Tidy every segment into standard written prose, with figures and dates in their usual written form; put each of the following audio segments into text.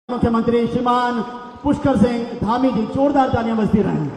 मुख्यमंत्री श्रीमान पुष्कर सिंह धामी जी, जोरदार तालियां बजती रहें।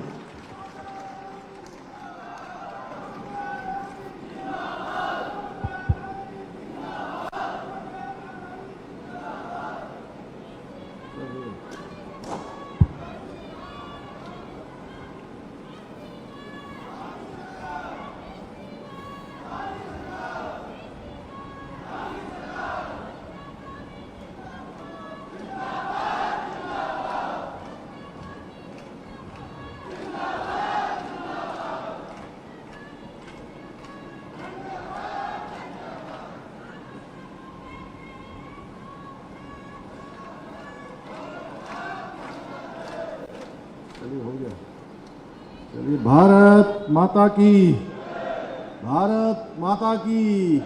चलिए हो गया। चलिए, भारत माता की, भारत माता की,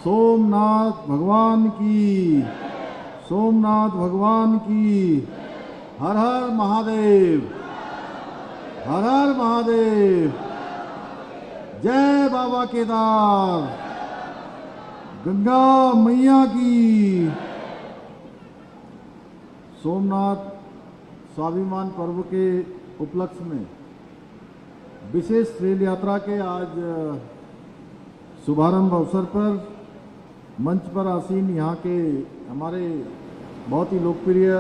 सोमनाथ भगवान की, सोमनाथ भगवान की, हर हर महादेव, हर हर महादेव, जय बाबा केदार, गंगा मैया की। सोमनाथ स्वाभिमान पर्व के उपलक्ष्य में विशेष रेल यात्रा के आज शुभारंभ अवसर पर मंच पर आसीन यहाँ के हमारे बहुत ही लोकप्रिय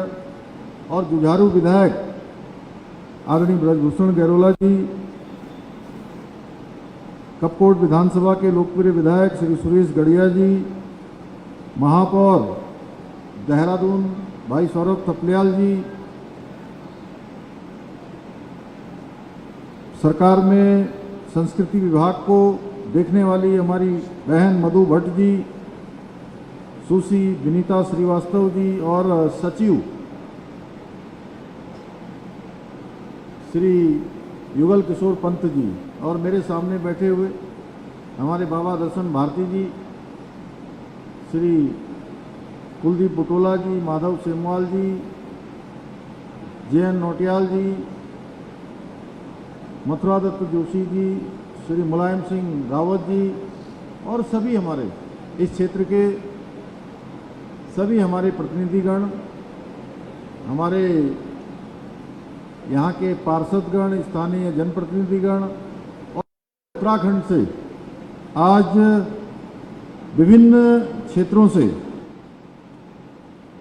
और जुझारू विधायक आदरणीय ब्रजभूषण गैरोला जी, कपकोट विधानसभा के लोकप्रिय विधायक श्री सुरेश गढ़िया जी, महापौर देहरादून भाई सौरभ थपलियाल जी, सरकार में संस्कृति विभाग को देखने वाली हमारी बहन मधु भट्ट जी, सुश्री विनीता श्रीवास्तव जी और सचिव श्री युगल किशोर पंत जी, और मेरे सामने बैठे हुए हमारे बाबा दर्शन भारती जी, श्री कुलदीप बुटोला जी, माधव सेमवाल जी, जयन नोटियाल जी, मथुरा दत्त जोशी जी, श्री मुलायम सिंह रावत जी और सभी हमारे इस क्षेत्र के सभी हमारे प्रतिनिधिगण, हमारे यहाँ के पार्षदगण, स्थानीय जनप्रतिनिधिगण और उत्तराखंड से आज विभिन्न क्षेत्रों से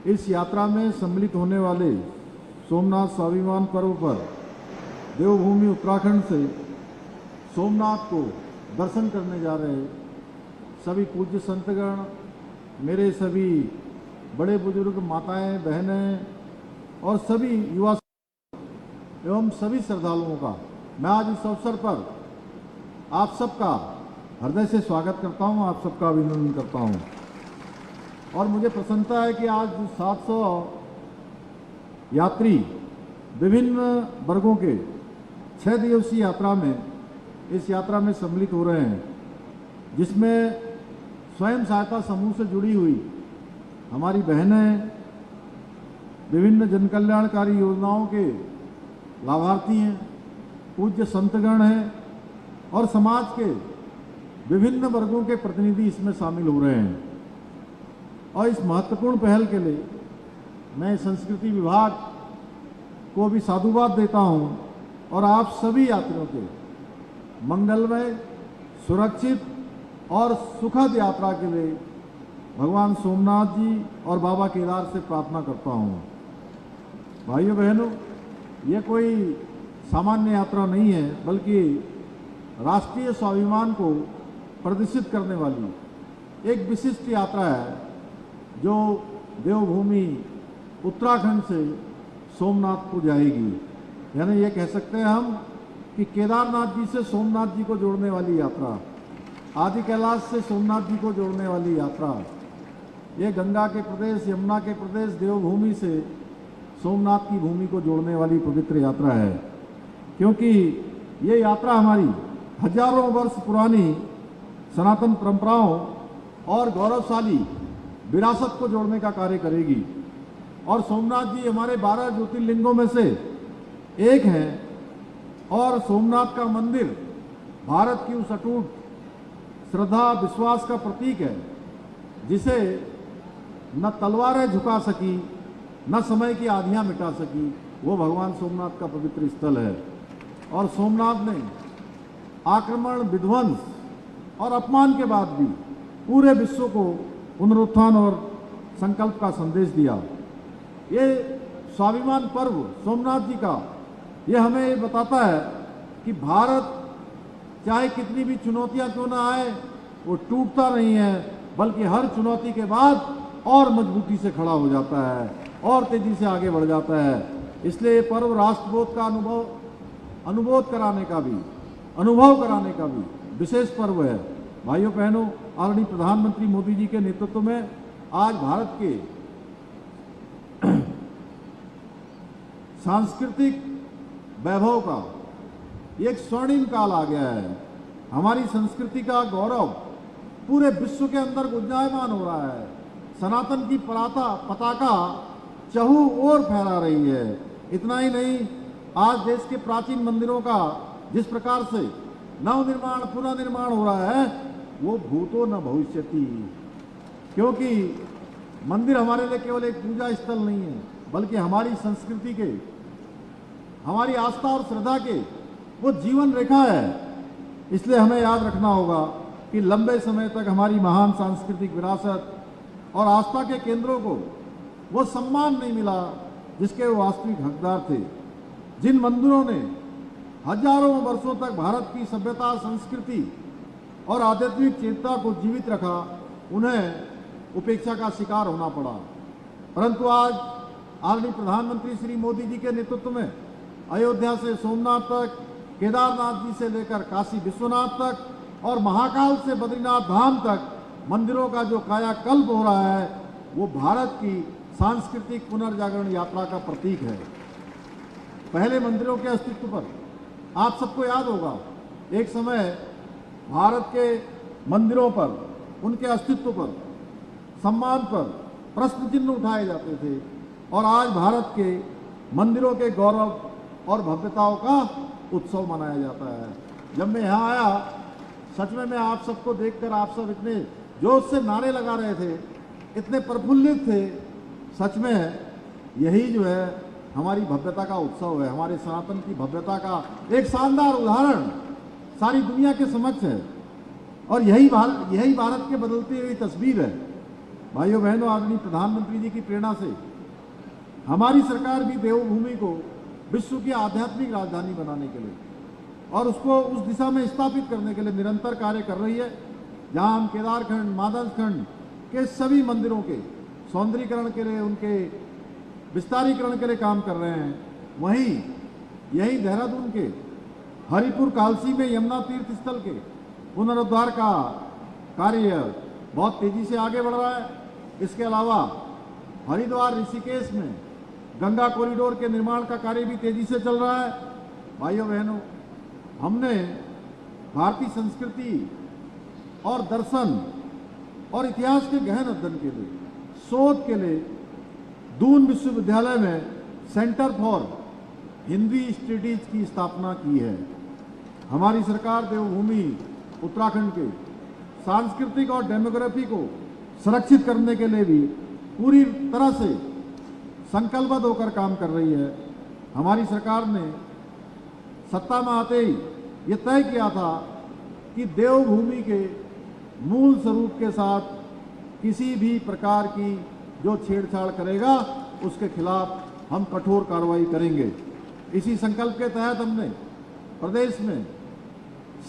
इस यात्रा में सम्मिलित होने वाले सोमनाथ स्वाभिमान पर्व पर देवभूमि उत्तराखंड से सोमनाथ को दर्शन करने जा रहे सभी पूज्य संतगण, मेरे सभी बड़े बुजुर्ग, माताएं, बहनें और सभी युवा एवं सभी श्रद्धालुओं का मैं आज इस अवसर पर आप सबका हृदय से स्वागत करता हूं, आप सबका अभिनंदन करता हूं। और मुझे प्रसन्नता है कि आज 700 यात्री विभिन्न वर्गों के 6 दिवसीय यात्रा में इस यात्रा में सम्मिलित हो रहे हैं, जिसमें स्वयं सहायता समूह से जुड़ी हुई हमारी बहनें, विभिन्न जनकल्याणकारी योजनाओं के लाभार्थी हैं, पूज्य संतगण हैं और समाज के विभिन्न वर्गों के प्रतिनिधि इसमें शामिल हो रहे हैं। और इस महत्वपूर्ण पहल के लिए मैं संस्कृति विभाग को भी साधुवाद देता हूं और आप सभी यात्रियों के मंगलमय, सुरक्षित और सुखद यात्रा के लिए भगवान सोमनाथ जी और बाबा केदार से प्रार्थना करता हूं। भाइयों बहनों, ये कोई सामान्य यात्रा नहीं है, बल्कि राष्ट्रीय स्वाभिमान को प्रदर्शित करने वाली एक विशिष्ट यात्रा है, जो देवभूमि उत्तराखंड से सोमनाथ को जाएगी। यानी ये कह सकते हैं हम कि केदारनाथ जी से सोमनाथ जी को जोड़ने वाली यात्रा, आदि कैलाश से सोमनाथ जी को जोड़ने वाली यात्रा, ये गंगा के प्रदेश, यमुना के प्रदेश देवभूमि से सोमनाथ की भूमि को जोड़ने वाली पवित्र यात्रा है। क्योंकि ये यात्रा हमारी हजारों वर्ष पुरानी सनातन परंपराओं और गौरवशाली विरासत को जोड़ने का कार्य करेगी। और सोमनाथ जी हमारे 12 ज्योतिर्लिंगों में से एक हैं और सोमनाथ का मंदिर भारत की उस अटूट श्रद्धा विश्वास का प्रतीक है, जिसे न तलवारें झुका सकी न समय की आधियां मिटा सकी, वो भगवान सोमनाथ का पवित्र स्थल है। और सोमनाथ ने आक्रमण, विध्वंस और अपमान के बाद भी पूरे विश्व को पुनरुत्थान और संकल्प का संदेश दिया। ये स्वाभिमान पर्व सोमनाथ जी का, ये हमें ये बताता है कि भारत चाहे कितनी भी चुनौतियां क्यों ना आए, वो टूटता नहीं है, बल्कि हर चुनौती के बाद और मजबूती से खड़ा हो जाता है और तेजी से आगे बढ़ जाता है। इसलिए ये पर्व राष्ट्रबोध का अनुभव कराने का भी विशेष पर्व है। भाइयों बहनों, आदरणीय प्रधानमंत्री मोदी जी के नेतृत्व में आज भारत के सांस्कृतिक वैभव का एक स्वर्णिम काल आ गया है। हमारी संस्कृति का गौरव पूरे विश्व के अंदर गुंजायमान हो रहा है। सनातन की पताका चहु ओर फहरा रही है। इतना ही नहीं, आज देश के प्राचीन मंदिरों का जिस प्रकार से नवनिर्माण, पुनर्निर्माण हो रहा है, वो भूतो न भविष्यति। क्योंकि मंदिर हमारे लिए केवल एक पूजा स्थल नहीं है, बल्कि हमारी संस्कृति के, हमारी आस्था और श्रद्धा के वो जीवन रेखा है। इसलिए हमें याद रखना होगा कि लंबे समय तक हमारी महान सांस्कृतिक विरासत और आस्था के केंद्रों को वो सम्मान नहीं मिला जिसके वो वास्तविक हकदार थे। जिन मंदिरों ने हजारों वर्षों तक भारत की सभ्यता, संस्कृति और आध्यात्मिक चेतना को जीवित रखा, उन्हें उपेक्षा का शिकार होना पड़ा। परंतु आज आदरणीय प्रधानमंत्री श्री मोदी जी के नेतृत्व में अयोध्या से सोमनाथ तक, केदारनाथ जी से लेकर काशी विश्वनाथ तक और महाकाल से बद्रीनाथ धाम तक मंदिरों का जो कायाकल्प हो रहा है, वो भारत की सांस्कृतिक पुनर्जागरण यात्रा का प्रतीक है। पहले मंदिरों के अस्तित्व पर आप सबको याद होगा, एक समय भारत के मंदिरों पर, उनके अस्तित्व पर, सम्मान पर प्रश्न चिन्ह उठाए जाते थे। और आज भारत के मंदिरों के गौरव और भव्यताओं का उत्सव मनाया जाता है। जब मैं यहाँ आया, सच में मैं आप सबको देखकर, आप सब इतने जोश से नारे लगा रहे थे, इतने प्रफुल्लित थे। सच में यही जो है हमारी भव्यता का उत्सव है, हमारे सनातन की भव्यता का एक शानदार उदाहरण सारी दुनिया के समक्ष है। और यही भारत के बदलती हुई तस्वीर है। भाइयों बहनों, आदरणीय प्रधानमंत्री जी की प्रेरणा से हमारी सरकार भी देवभूमि को विश्व की आध्यात्मिक राजधानी बनाने के लिए और उसको उस दिशा में स्थापित करने के लिए निरंतर कार्य कर रही है। जहां हम केदारखंड, माधवखंड के सभी मंदिरों के सौंदर्यीकरण के लिए, उनके विस्तारीकरण के लिए काम कर रहे हैं, वहीं यही देहरादून के हरिपुर कालसी में यमुना तीर्थ स्थल के पुनरुद्धार का कार्य बहुत तेजी से आगे बढ़ रहा है। इसके अलावा हरिद्वार, ऋषिकेश में गंगा कॉरिडोर के निर्माण का कार्य भी तेजी से चल रहा है। भाइयों बहनों, हमने भारतीय संस्कृति और दर्शन और इतिहास के गहन अध्ययन के लिए, शोध के लिए दून विश्वविद्यालय में सेंटर फॉर हिंदी स्टडीज की स्थापना की है। हमारी सरकार देवभूमि उत्तराखंड के सांस्कृतिक और डेमोग्राफी को संरक्षित करने के लिए भी पूरी तरह से संकल्पबद्ध होकर काम कर रही है। हमारी सरकार ने सत्ता में आते ही ये तय किया था कि देवभूमि के मूल स्वरूप के साथ किसी भी प्रकार की जो छेड़छाड़ करेगा, उसके खिलाफ हम कठोर कार्रवाई करेंगे। इसी संकल्प के तहत हमने प्रदेश में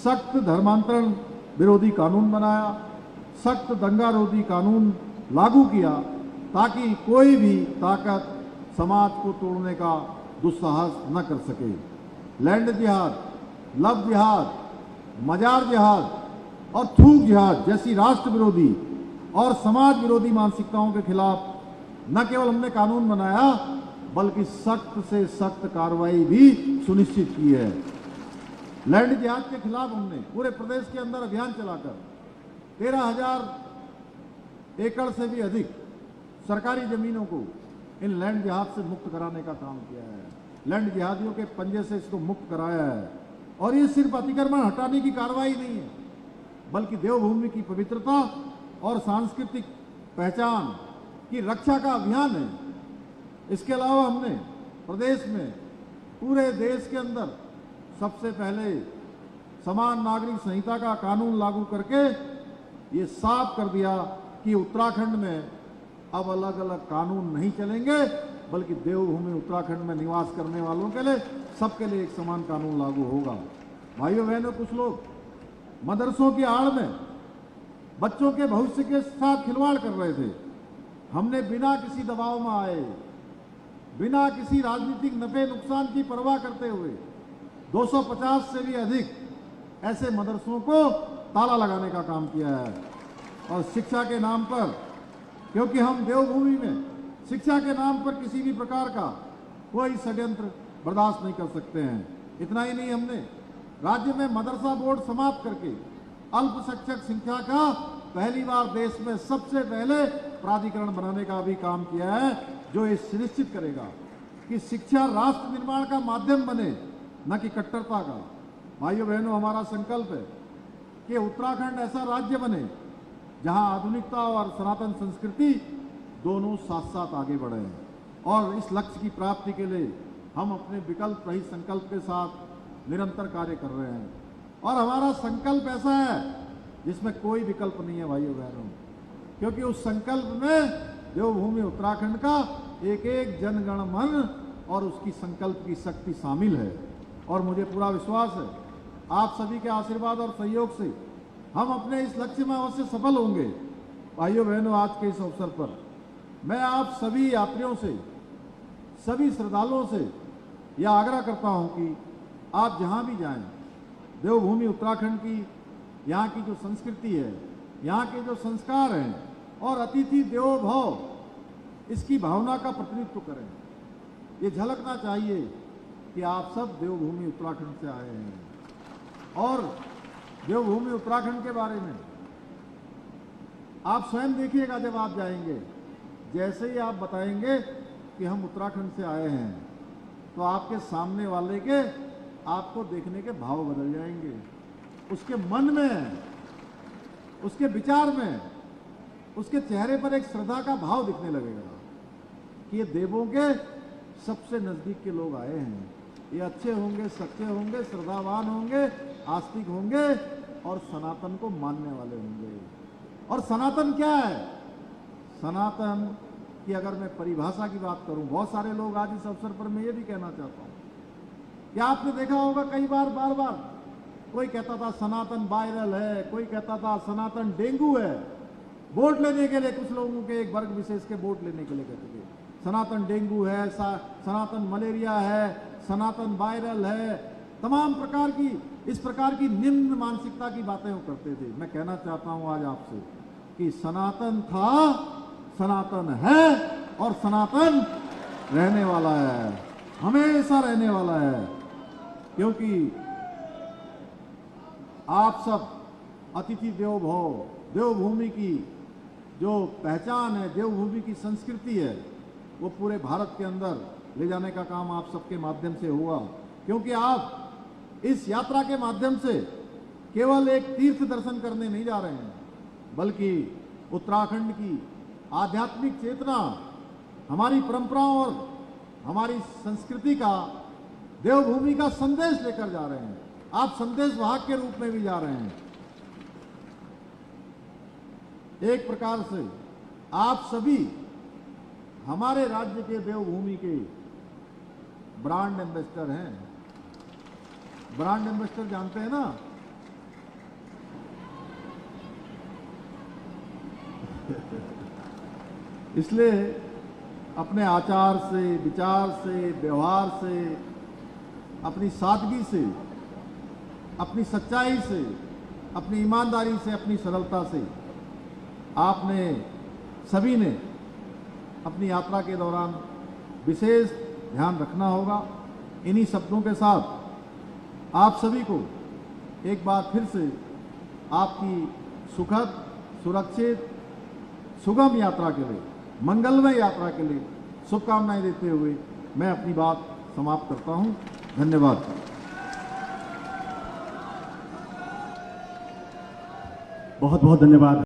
सख्त धर्मांतरण विरोधी कानून बनाया, सख्त दंगारोधी कानून लागू किया, ताकि कोई भी ताकत समाज को तोड़ने का दुस्साहस न कर सके। लैंड जिहाद, लव जिहाद, मजार जिहाद और थूक जिहाद जैसी राष्ट्र विरोधी और समाज विरोधी मानसिकताओं के खिलाफ न केवल हमने कानून बनाया, बल्कि सख्त से सख्त कार्रवाई भी सुनिश्चित की है। लैंड जिहाद के खिलाफ हमने पूरे प्रदेश के अंदर अभियान चलाकर 13,000 एकड़ से भी अधिक सरकारी जमीनों को इन लैंड जिहाद से मुक्त कराने का काम किया है। लैंड जिहादियों के पंजे से इसको मुक्त कराया है। और ये सिर्फ अतिक्रमण हटाने की कार्रवाई नहीं है, बल्कि देवभूमि की पवित्रता और सांस्कृतिक पहचान की रक्षा का अभियान है। इसके अलावा हमने प्रदेश में पूरे देश के अंदर सबसे पहले समान नागरिक संहिता का कानून लागू करके ये साफ कर दिया कि उत्तराखंड में अब अलग अलग कानून नहीं चलेंगे, बल्कि देवभूमि उत्तराखंड में निवास करने वालों के लिए सबके लिए एक समान कानून लागू होगा। भाइयों बहनों, कुछ लोग मदरसों की आड़ में बच्चों के भविष्य के साथ खिलवाड़ कर रहे थे। हमने बिना किसी दबाव में आए, बिना किसी राजनीतिक नफे नुकसान की परवाह करते हुए 250 से भी अधिक ऐसे मदरसों को ताला लगाने का काम किया है। और शिक्षा के नाम पर, क्योंकि हम देवभूमि में शिक्षा के नाम पर किसी भी प्रकार का कोई षड्यंत्र बर्दाश्त नहीं कर सकते हैं। इतना ही नहीं, हमने राज्य में मदरसा बोर्ड समाप्त करके अल्पसंख्यक संख्या का पहली बार देश में सबसे पहले प्राधिकरण बनाने का भी काम किया है, जो ये सुनिश्चित करेगा कि शिक्षा राष्ट्र निर्माण का माध्यम बने, न कि कट्टरता का। भाइयों बहनों, हमारा संकल्प है कि उत्तराखंड ऐसा राज्य बने जहां आधुनिकता और सनातन संस्कृति दोनों साथ साथ आगे बढ़े हैं। और इस लक्ष्य की प्राप्ति के लिए हम अपने विकल्प रहित संकल्प के साथ निरंतर कार्य कर रहे हैं। और हमारा संकल्प ऐसा है जिसमें कोई विकल्प नहीं है भाइयों बहनों, क्योंकि उस संकल्प में देवभूमि उत्तराखंड का एक एक जनगण मन और उसकी संकल्प की शक्ति शामिल है। और मुझे पूरा विश्वास है आप सभी के आशीर्वाद और सहयोग से हम अपने इस लक्ष्य में अवश्य सफल होंगे। भाइयों बहनों, आज के इस अवसर पर मैं आप सभी यात्रियों से, सभी श्रद्धालुओं से यह आग्रह करता हूं कि आप जहां भी जाएं, देवभूमि उत्तराखंड की यहाँ की जो संस्कृति है, यहाँ के जो संस्कार हैं और अतिथि देवो भव, इसकी भावना का प्रतिनिधित्व करें। ये झलकना चाहिए कि आप सब देवभूमि उत्तराखंड से आए हैं। और देवभूमि उत्तराखंड के बारे में आप स्वयं देखिएगा, जब आप जाएंगे, जैसे ही आप बताएंगे कि हम उत्तराखंड से आए हैं, तो आपके सामने वाले के आपको देखने के भाव बदल जाएंगे। उसके मन में, उसके विचार में, उसके चेहरे पर एक श्रद्धा का भाव दिखने लगेगा कि ये देवों के सबसे नजदीक के लोग आए हैं। ये अच्छे होंगे, सच्चे होंगे, श्रद्धावान होंगे, आस्तिक होंगे और सनातन को मानने वाले होंगे। और सनातन क्या है? सनातन की अगर मैं परिभाषा की बात करूं, बहुत सारे लोग आज इस अवसर पर मैं ये भी कहना चाहता हूं कि आपने देखा होगा कई बार, बार बार कोई कहता था सनातन वायरल है, कोई कहता था सनातन डेंगू है। वोट लेने के लिए कुछ लोगों के एक वर्ग विशेष के वोट लेने के लिए कहते थे सनातन डेंगू है, सनातन मलेरिया है, सनातन वायरल है, तमाम प्रकार की इस प्रकार की निम्न मानसिकता की बातें वो करते थे। मैं कहना चाहता हूं आज आपसे कि सनातन था, सनातन है और सनातन रहने वाला है, हमेशा रहने वाला है। क्योंकि आप सब अतिथि देवो भव, देवभूमि की जो पहचान है, देवभूमि की संस्कृति है, वो पूरे भारत के अंदर ले जाने का काम आप सबके माध्यम से होगा। क्योंकि आप इस यात्रा के माध्यम से केवल एक तीर्थ दर्शन करने नहीं जा रहे हैं, बल्कि उत्तराखंड की आध्यात्मिक चेतना, हमारी परंपराओं और हमारी संस्कृति का, देवभूमि का संदेश लेकर जा रहे हैं। आप संदेश वाहक के रूप में भी जा रहे हैं। एक प्रकार से आप सभी हमारे राज्य के देवभूमि के ब्रांड एम्बेसडर हैं। ब्रांड एम्बेसडर जानते हैं ना? इसलिए अपने आचार से, विचार से, व्यवहार से, अपनी सादगी से, अपनी सच्चाई से, अपनी ईमानदारी से, अपनी सरलता से आपने सभी ने अपनी यात्रा के दौरान विशेष ध्यान रखना होगा। इन्हीं शब्दों के साथ आप सभी को एक बार फिर से आपकी सुखद, सुरक्षित, सुगम यात्रा के लिए, मंगलमय यात्रा के लिए शुभकामनाएं देते हुए मैं अपनी बात समाप्त करता हूं। धन्यवाद। बहुत बहुत धन्यवाद।